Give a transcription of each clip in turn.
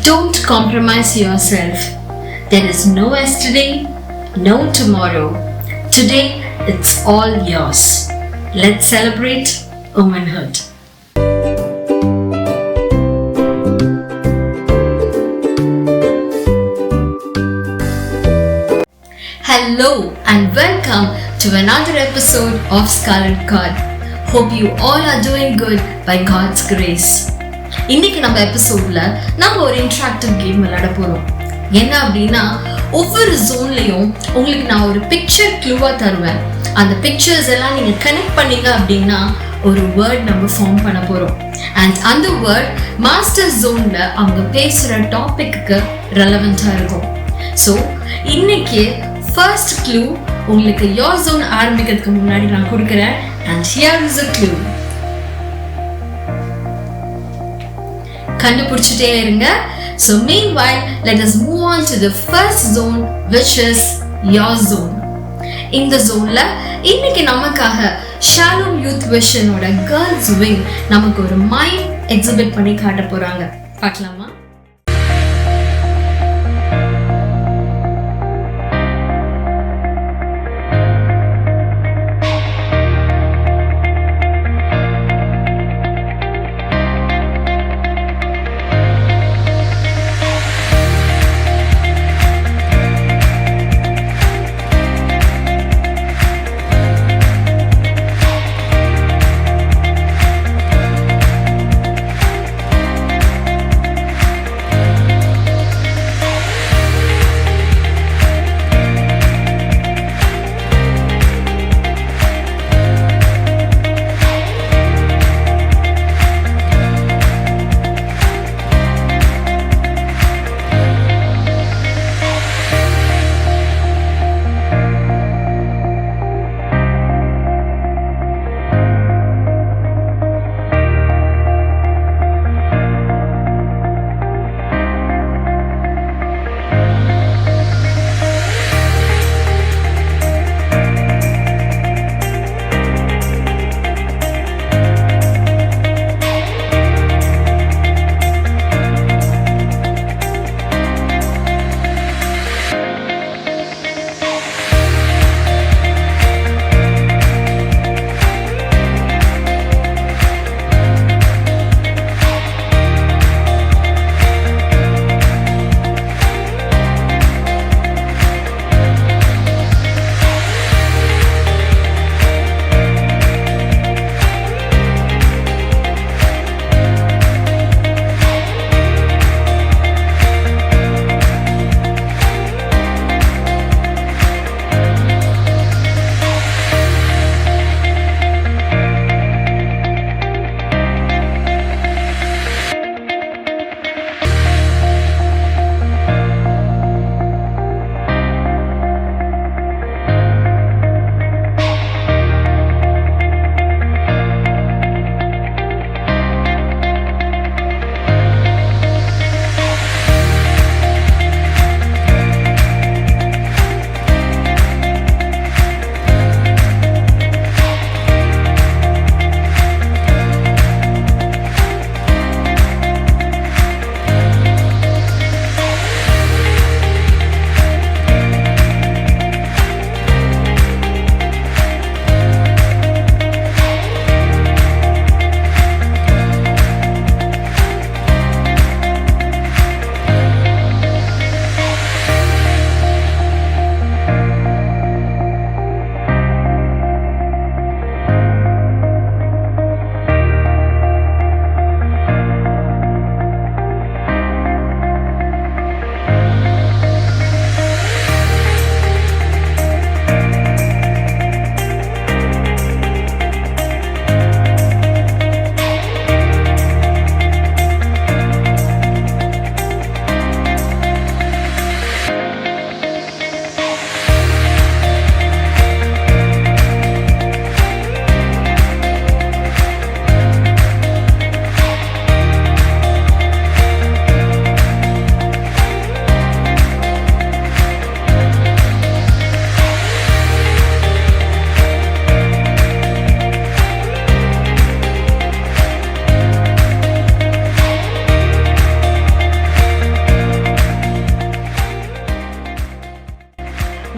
Don't compromise yourself. There is no yesterday, no tomorrow. Today, it's all yours. Let's celebrate womanhood. Hello and welcome to another episode of Scarlet Card. Hope you all are doing good by God's grace. இன்னைக்கு நம்ம எபிசோட்ல நம்ம ஒரு interactive game விளையாட போறோம். என்ன அப்படின்னா, ஒவ்வொரு ஜோன்லயும் உங்களுக்கு நான் ஒரு பிக்சர் க்ளூவா தருவேன். அந்த பிக்சர்ஸ் எல்லாம் நீங்க கனெக்ட் பண்ணீங்க அப்படின்னா ஒரு வேர்ட் நம்ம ஃபார்ம் பண்ண போறோம். அண்ட் அந்த வேர்ட் மாஸ்டர் ஜோன்ல அவங்க பேசுற டாபிக்கு ரெலவெண்டா இருக்கும். ஸோ இன்னைக்கு ஃபர்ஸ்ட் க்ளூ உங்களுக்கு யோர் ஜோன் ஆரம்பிக்கிறதுக்கு முன்னாடி நான் கொடுக்குறேன். And here is a clue. கண்டுபிடிச்சிட்டே இருங்க. So meanwhile, let us move on to the first zone, which is your zone. இந்த ஜோன்ல இன்னைக்கு நமக்காக ஷாலோம் யூத் விஷனோட கேர்ள்ஸ் விங் நமக்கு ஒரு மைம் எக்ஸிபிட் பண்ணி காட்ட போறாங்க. பார்க்கலாமா?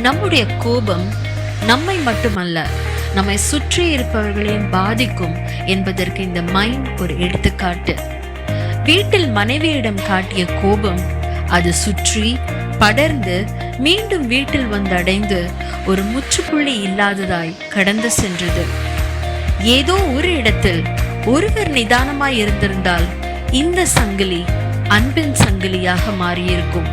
நம்முடைய கோபம் நம்மை மட்டுமல்ல, நம்மை சுற்றி இருப்பவர்களையும் பாதிக்கும் என்பதற்கு இந்த மைம் ஒரு எடுத்துக்காட்டு. வீட்டில் மனைவியிடம் காட்டிய கோபம் அது சுற்றி படர்ந்து மீண்டும் வீட்டில் வந்தடைந்து ஒரு முற்றுப்புள்ளி இல்லாததாய் கடந்து சென்றது. ஏதோ ஒரு இடத்தில் ஒருவர் நிதானமாய் இருந்திருந்தால் இந்த சங்கிலி அன்பின் சங்கிலியாக மாறியிருக்கும்.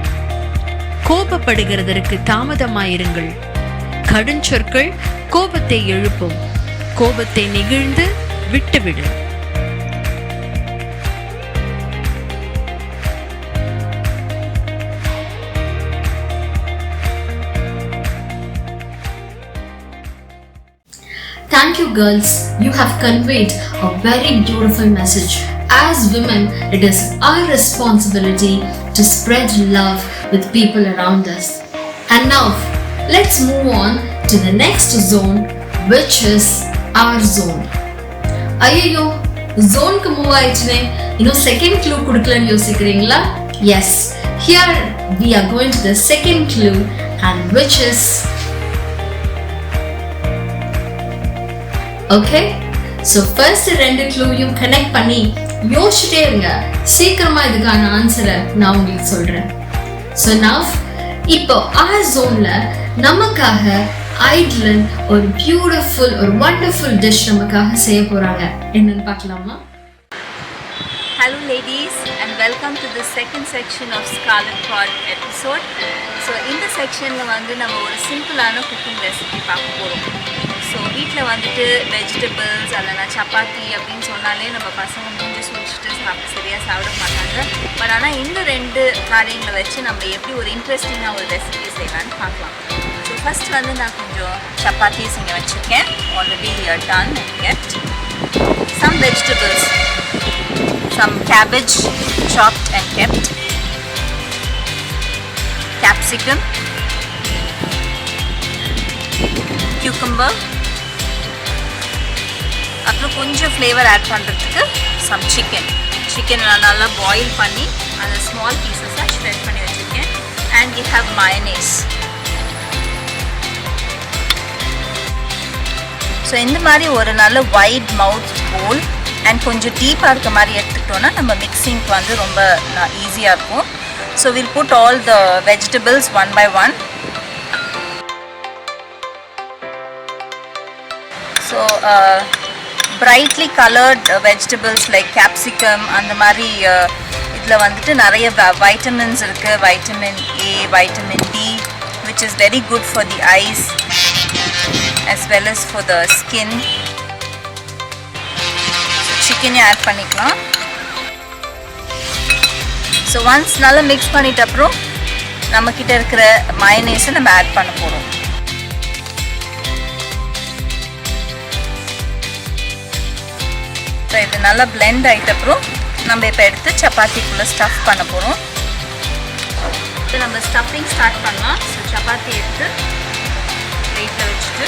கோபப்படுகிறதற்கு தாமதமாயிருங்கள். கடுஞ்சொற்கள் கோபத்தை எழுப்பும். கோபத்தை நெகிழ்ந்து விட்டுவிடு. Thank you, girls. You have conveyed a very beautiful message. As women, it is our responsibility to spread love with people around us. And now, let's move on to the next zone, which is our zone. Ayyo, zone ku move aichne. Second clue kudukkalanu yosikringla? Yes. Here we are going to the second clue, and which is okay. So first ரெண்டு க்ளூயும் connect பண்ணி யோசிச்சுட்டே இருங்க. சீக்கிரமா இதுக்கான ஆன்சரை நான் உங்களுக்கு சொல்றேன். So now இப்போ our zoneல நமக்காக ஐட்லன் ஒரு பியூட்டிஃபுல் ஒரு வண்டர்ஃபுல் டிஷ் நமக்காக செய்ய போறாங்க. என்னன்னு பார்க்கலாமா? Hello ladies and welcome to the second section of Scarlet Cord episode. So இந்த செக்ஷன்ல நம்ம ஒரு சிம்பிளான குக்கிங் ரெசிபி பார்க்க போறோம். ஸோ வீட்டில் வெஜிடபிள்ஸ் இல்லைனா சப்பாத்தி அப்படின்னு சொன்னாலே நம்ம பசங்க மூஞ்சி சுழிச்சிட்டு சரியாக சாப்பிட மாட்டாங்க. பட் ஆனால் இந்த ரெண்டு காரியங்களை வச்சு நம்ம எப்படி ஒரு இன்ட்ரெஸ்டிங்காக ஒரு ரெசிபி செய்யலான்னு பார்க்கலாம். ஸோ ஃபஸ்ட் நான் கொஞ்சம் சப்பாத்திஸ் இங்கே வச்சுருக்கேன். Already done and kept some vegetables, some cabbage chopped and kept, capsicum, cucumber, அப்புறம் கொஞ்சம் ஃப்ளேவர் ஆட் பண்ணுறதுக்கு சம் சிக்கன் நான் நல்லா பாயில் பண்ணி அந்த ஸ்மால் பீசஸாக ஷ்ரெட் பண்ணி வச்சுருக்கேன். And we have mayonnaise. So இந்த மாதிரி ஒரு நல்ல வைட் மவுத் போல் அண்ட் கொஞ்சம் டீப்பாக இருக்க மாதிரி எடுத்துக்கிட்டோன்னா நம்ம மிக்சிங்க்கு ரொம்ப ஈஸியாக இருக்கும். So will put all the vegetables one by one. So brightly colored vegetables like capsicum அந்த மாதிரி இதில் நிறைய vitamins இருக்குது. vitamin A, vitamin D which is very good for the eyes as well as for the skin. So chicken add பண்ணிக்கலாம். So once நல்லா mix பண்ணிட்ட அப்புறம் நம்மக்கிட்ட இருக்கிற மயனேஸை நம்ம ஆட் பண்ண போகிறோம். ஸோ இது நல்லா பிளெண்ட் ஆகிட்ட அப்புறம் நம்ம இப்போ எடுத்து சப்பாத்திக்குள்ளே ஸ்டஃப் பண்ண போகிறோம். இப்போ நம்ம ஸ்டஃபிங் ஸ்டார்ட் பண்ணலாம். ஸோ சப்பாத்தி எடுத்து பிளேட்டில் வச்சுட்டு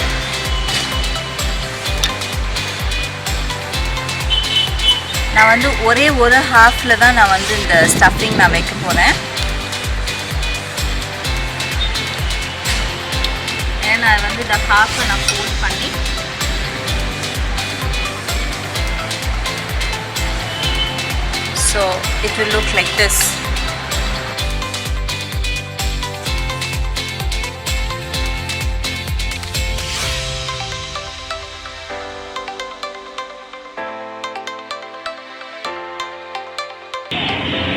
நான் ஒரே ஒரு ஹாஃபில் தான் நான் இந்த ஸ்டஃபிங் நான் வைக்க போகிறேன். ஏன்னா இந்த ஹாஃபை நான் ஃபோல்ட் பண்ணி so it will look like this.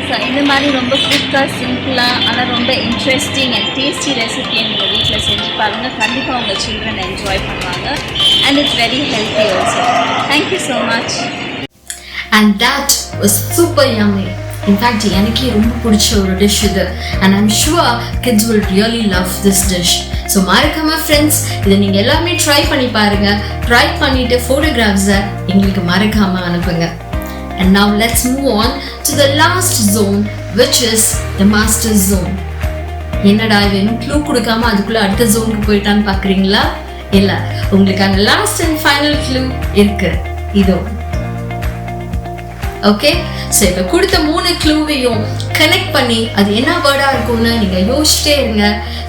So இந்த மாதிரி ரொம்ப குயிக்காக சிம்பிளாக ஆனால் ரொம்ப இன்ட்ரெஸ்டிங் அண்ட் டேஸ்டி ரெசிபியை நீங்கள் வீட்டில் செஞ்சு பாருங்கள். கண்டிப்பாக உங்கள் சில்ட்ரன் என்ஜாய் பண்ணுவாங்க. And it's very healthy also. Thank you so much. And that was super yummy. In fact, எனக்கே ரொம்ப பிடிச்ச ஒரு டிஷ் இது. And I'm sure kids will really love this dish. So மறக்காம ஃப்ரெண்ட்ஸ் இதை நீங்கள் எல்லாமே ட்ரை பண்ணி பாருங்க. ட்ரை பண்ணிட்டு ஃபோட்டோகிராஃப்ஸை எங்களுக்கு மறக்காம அனுப்புங்க. And now let's move on to the last zone, which is the master zone. என்னடா வேணும் க்ளூ கொடுக்காம அதுக்குள்ள அடுத்த ஜோனுக்கு போயிட்டான்னு பார்க்குறீங்களா? இல்லை, உங்களுக்கான லாஸ்ட் அண்ட் ஃபைனல் க்ளூ இருக்கு. இதோ ஓகே, ஸோ இப்போ கொடுத்த 3 க்ளூவையும் கனெக்ட் பண்ணி அது என்ன வேர்டா இருக்கும்னு நீங்க யோசிச்சிட்டே இருங்க.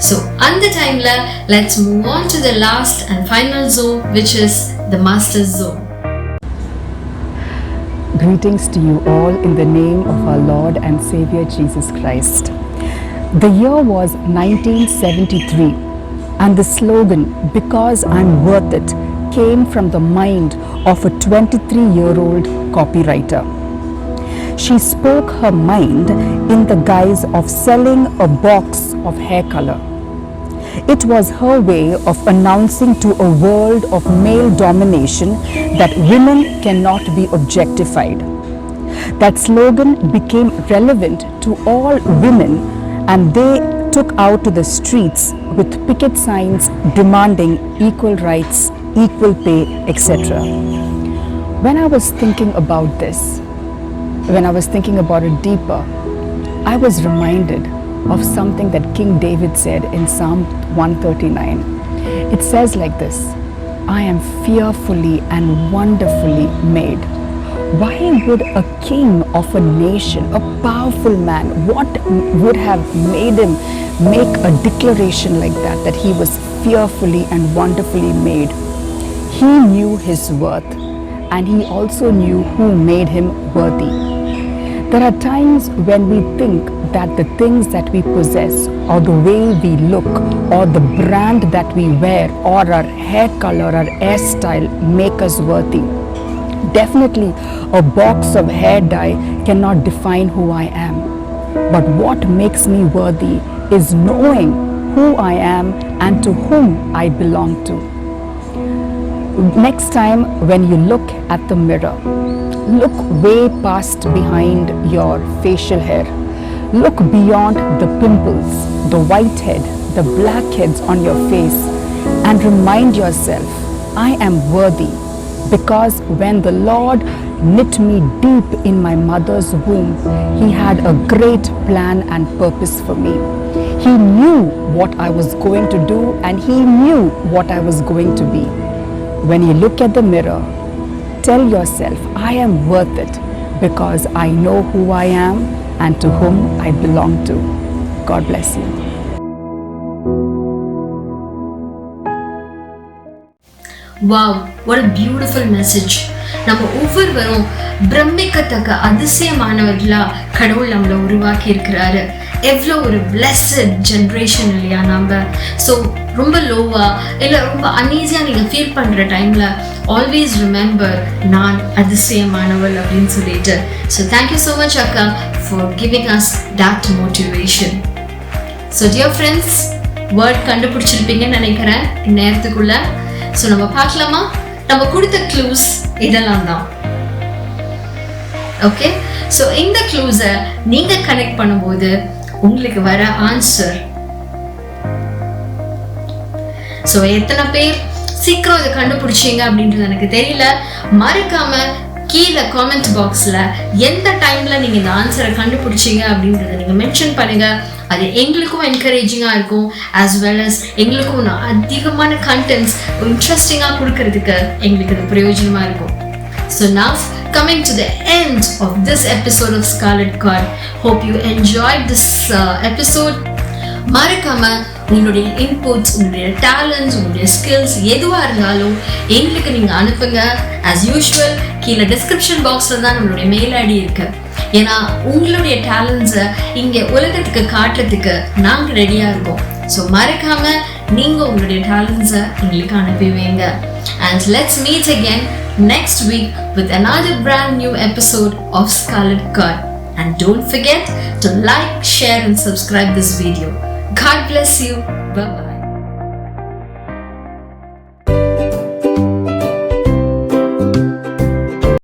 ஸோ அந்த டைம்ல let's move on to the last and final zone, which is the master zone. Greetings to you all in the name of our Lord and Savior Jesus Christ. The year was 1973 and the slogan, "Because I'm worth it," came from the mind of a 23-year-old copywriter. She spoke her mind in the guise of selling a box of hair color. It was her way of announcing to a world of male domination that women cannot be objectified. That slogan became relevant to all women and they took out to the streets with picket signs demanding equal rights, equal pay, etc. When I was thinking about this, when I was thinking about it deeper, I was reminded of something that King David said in Psalm 139. It says like this, "I am fearfully and wonderfully made." Why would a king of a nation, a powerful man, what would have made him make a declaration like that, that he was fearfully and wonderfully made? He knew his worth and he also knew who made him worthy. There are times when we think that the things that we possess or the way we look or the brand that we wear or our hair color or hairstyle make us worthy. Definitely a box of hair dye cannot define who I am. But what makes me worthy is knowing who I am and to whom I belong to. Next time when you look at the mirror, look way past behind your facial hair. Look beyond the pimples, the whitehead, the blackheads on your face and remind yourself, I am worthy because when the Lord knit me deep in my mother's womb, He had a great plan and purpose for me. He knew what I was going to do and He knew what I was going to be. When you look at the mirror, tell yourself, I am worth it because I know who I am and to whom I belong to. God bless you. Wow, what a beautiful message. நம்ம ஒவ்வொருவரும் பிரமிக்கத்தக்க அதிசயமானவர்களா கடவுள் நம்மளை உருவாக்கி இருக்கிறாரு. எவ்வளோ ஒரு blessed generation இல்லையா நம்ம. ஸோ ரொம்ப லோவா இல்லை ரொம்ப அன்ஈஸியாக நீங்கள் ஃபீல் பண்ணுற டைமில் ஆல்வேஸ் ரிமெம்பர் நான் அதிசயமானவள் அப்படின்னு சொல்லிட்டு. ஸோ தேங்க்யூ ஸோ மச் அக்கா for giving us that motivation. So dear friends, word கண்டுபிடிச்சிருப்பீங்கன்னு நினைக்கிறேன் இந்நேரத்துக்குள்ள. ஸோ நம்ம பார்க்கலாமா? நம்ம கொடுத்த க்ளூஸ் இதெல்லாம் தான். ஓகே, ஸோ இந்த க்ளூஸை நீங்கள் கனெக்ட் பண்ணும்போது உங்களுக்கு வர ஆன்சர். ஸோ எத்தனை பேர் சீக்கிரம் இதை கண்டுபிடிச்சிங்க அப்படின்றது எனக்கு தெரியல. மறக்காம கீழே காமெண்ட் பாக்ஸில் எந்த டைமில் நீங்கள் இந்த ஆன்சரை கண்டுபிடிச்சிங்க அப்படின்றத நீங்கள் மென்ஷன் பண்ணுங்கள். அது எங்களுக்கும் என்கரேஜிங்காக இருக்கும், ஆஸ் வெல் அஸ் எங்களுக்கும் அதிகமான கண்டென்ட்ஸ் இன்ட்ரெஸ்டிங்காக கொடுக்கறதுக்கு எங்களுக்கு இது பிரயோஜனமாக இருக்கும். So now coming to the end of this episode of Scarlet Cord. Hope you enjoyed this episode. மறக்காம உங்களுடைய இன்புட்ஸ், உங்களுடைய டேலண்ட்ஸ், உங்களுடைய ஸ்கில்ஸ் எதுவாக இருந்தாலும் எங்களுக்கு நீங்கள் அனுப்புங்க. ஆஸ் யூஷுவல் கீழே டிஸ்கிரிப்ஷன் பாக்ஸில் தான் நம்மளுடைய மெயில் ஐடி இருக்கு. ஏன்னா உங்களுடைய டேலண்ட்ஸை இங்கே உலகத்துக்கு காட்டுறதுக்கு நாங்கள் ரெடியாக இருக்கோம். ஸோ மறக்காம நீங்கள் உங்களுடைய டேலண்ட்ஸை எங்களுக்கு அனுப்பி வைங்க. And let's meet again next week with another brand new episode of Scarlet Cord. And don't forget to like, share and subscribe this video. God bless you. Bye-bye.